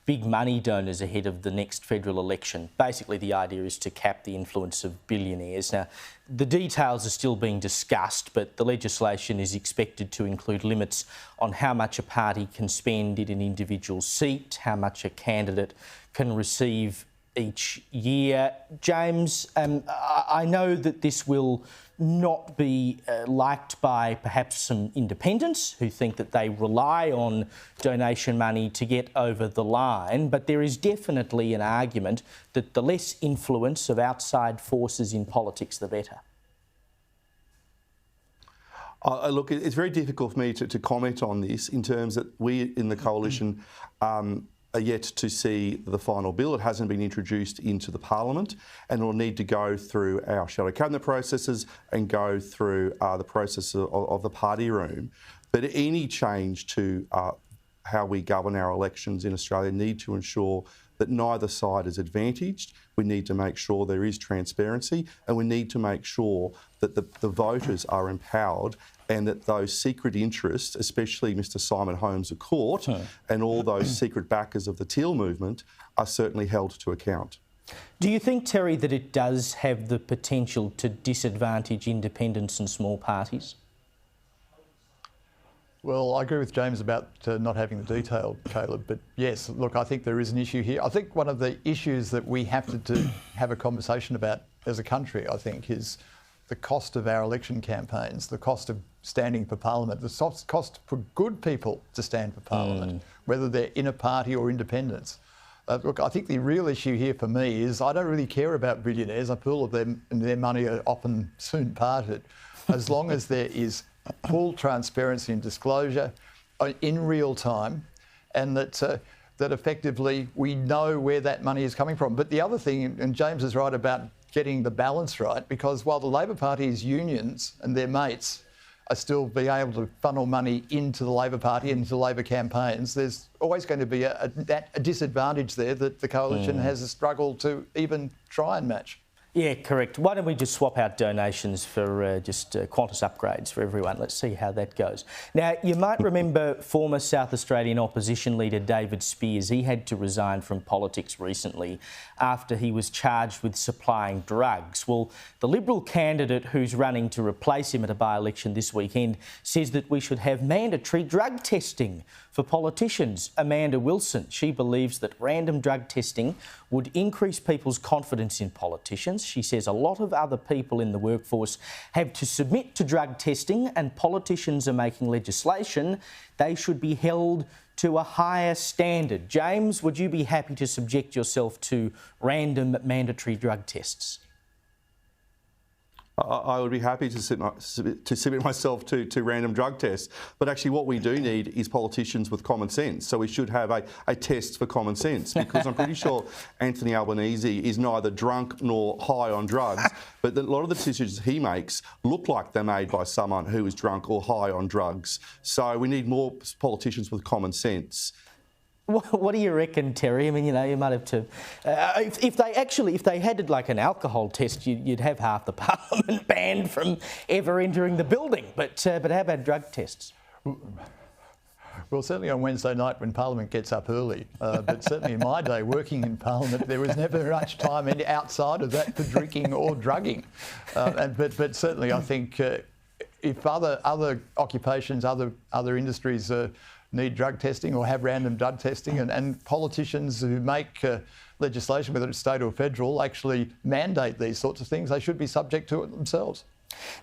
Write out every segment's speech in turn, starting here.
big money donors ahead of the next federal election. Basically, the idea is to cap the influence of billionaires. Now, the details are still being discussed, but the legislation is expected to include limits on how much a party can spend in an individual seat, how much a candidate can receive each year. James, I know that this will not be liked by perhaps some independents who think that they rely on donation money to get over the line, but there is definitely an argument that the less influence of outside forces in politics, the better. Look, it's very difficult for me to comment on this in terms that we in the coalition are yet to see the final bill. It hasn't been introduced into the Parliament, and it will need to go through our shadow cabinet processes and go through the process of the party room. But any change to how we govern our elections in Australia need to ensure that neither side is advantaged. We need to make sure there is transparency, and we need to make sure that the voters are empowered and that those secret interests, especially Mr Simon Holmes of Court and all those secret backers of the Teal movement, are certainly held to account. Do you think, Terry, that it does have the potential to disadvantage independents and small parties? Well, I agree with James about not having the detail, Caleb, but yes, look, I think there is an issue here. I think one of the issues that we have to have a conversation about as a country, I think, is the cost of our election campaigns, the cost of standing for Parliament, the cost for good people to stand for Parliament, whether they're in a party or independents. Look, I think the real issue here for me is I don't really care about billionaires. I feel that their money are often soon parted, as long as there is full transparency and disclosure in real time, and that effectively we know where that money is coming from. But the other thing, and James is right about getting the balance right, because while the Labor Party's unions and their mates are still being able to funnel money into the Labor Party and into Labor campaigns, there's always going to be a disadvantage there that the coalition has a struggle to even try and match. Yeah, correct. Why don't we just swap out donations for just Qantas upgrades for everyone? Let's see how that goes. Now, you might remember former South Australian opposition leader David Spears. He had to resign from politics recently after he was charged with supplying drugs. Well, the Liberal candidate who's running to replace him at a by-election this weekend says that we should have mandatory drug testing for politicians. Amanda Wilson, she believes that random drug testing would increase people's confidence in politicians. She says a lot of other people in the workforce have to submit to drug testing, and politicians are making legislation. They should be held to a higher standard. James, would you be happy to subject yourself to random mandatory drug tests? I would be happy to submit myself to random drug tests. But actually what we do need is politicians with common sense. So we should have a test for common sense, because I'm pretty sure Anthony Albanese is neither drunk nor high on drugs, but a lot of the decisions he makes look like they're made by someone who is drunk or high on drugs. So we need more politicians with common sense. What do you reckon, Terry? I mean, you know, you might have to... if they had like an alcohol test, you'd have half the Parliament banned from ever entering the building. But how about drug tests? Well, certainly on Wednesday night when Parliament gets up early, but certainly in my day working in Parliament, there was never much time outside of that for drinking or drugging. But certainly I think if other occupations, other industries need drug testing or have random drug testing, and politicians who make legislation, whether it's state or federal, actually mandate these sorts of things, they should be subject to it themselves.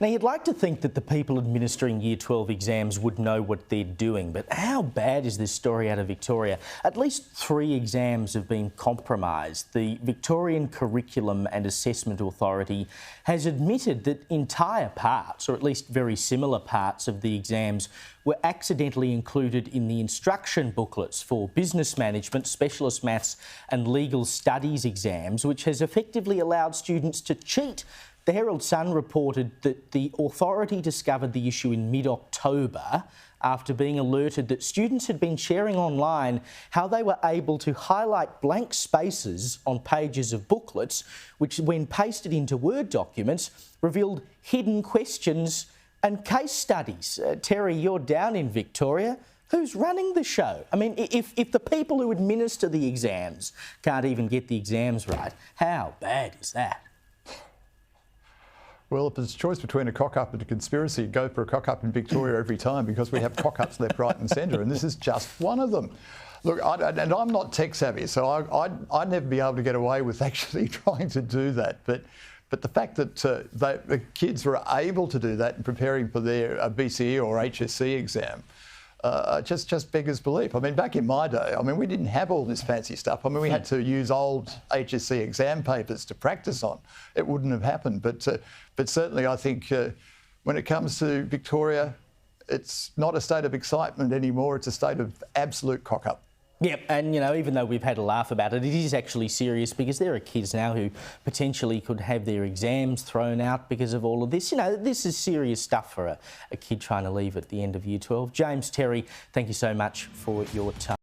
Now, you'd like to think that the people administering Year 12 exams would know what they're doing, but how bad is this story out of Victoria? At least 3 exams have been compromised. The Victorian Curriculum and Assessment Authority has admitted that entire parts, or at least very similar parts of the exams, were accidentally included in the instruction booklets for business management, specialist maths and legal studies exams, which has effectively allowed students to cheat. The Herald Sun reported that the authority discovered the issue in mid-October after being alerted that students had been sharing online how they were able to highlight blank spaces on pages of booklets, which, when pasted into Word documents, revealed hidden questions and case studies. Terry, you're down in Victoria. Who's running the show? I mean, if the people who administer the exams can't even get the exams right, how bad is that? Well, if it's a choice between a cock-up and a conspiracy, go for a cock-up in Victoria every time, because we have cock-ups left, right and centre, and this is just one of them. Look, and I'm not tech savvy, so I'd never be able to get away with actually trying to do that. But the fact that the kids were able to do that and preparing for their BCE or HSC exam just beggars belief. I mean, back in my day, I mean, we didn't have all this fancy stuff. I mean, we had to use old HSC exam papers to practice on. It wouldn't have happened. But certainly, I think when it comes to Victoria, it's not a state of excitement anymore. It's a state of absolute cock-up. Yep, and you know, even though we've had a laugh about it, it is actually serious, because there are kids now who potentially could have their exams thrown out because of all of this. You know, this is serious stuff for a kid trying to leave at the end of Year 12. James, Terry, thank you so much for your time.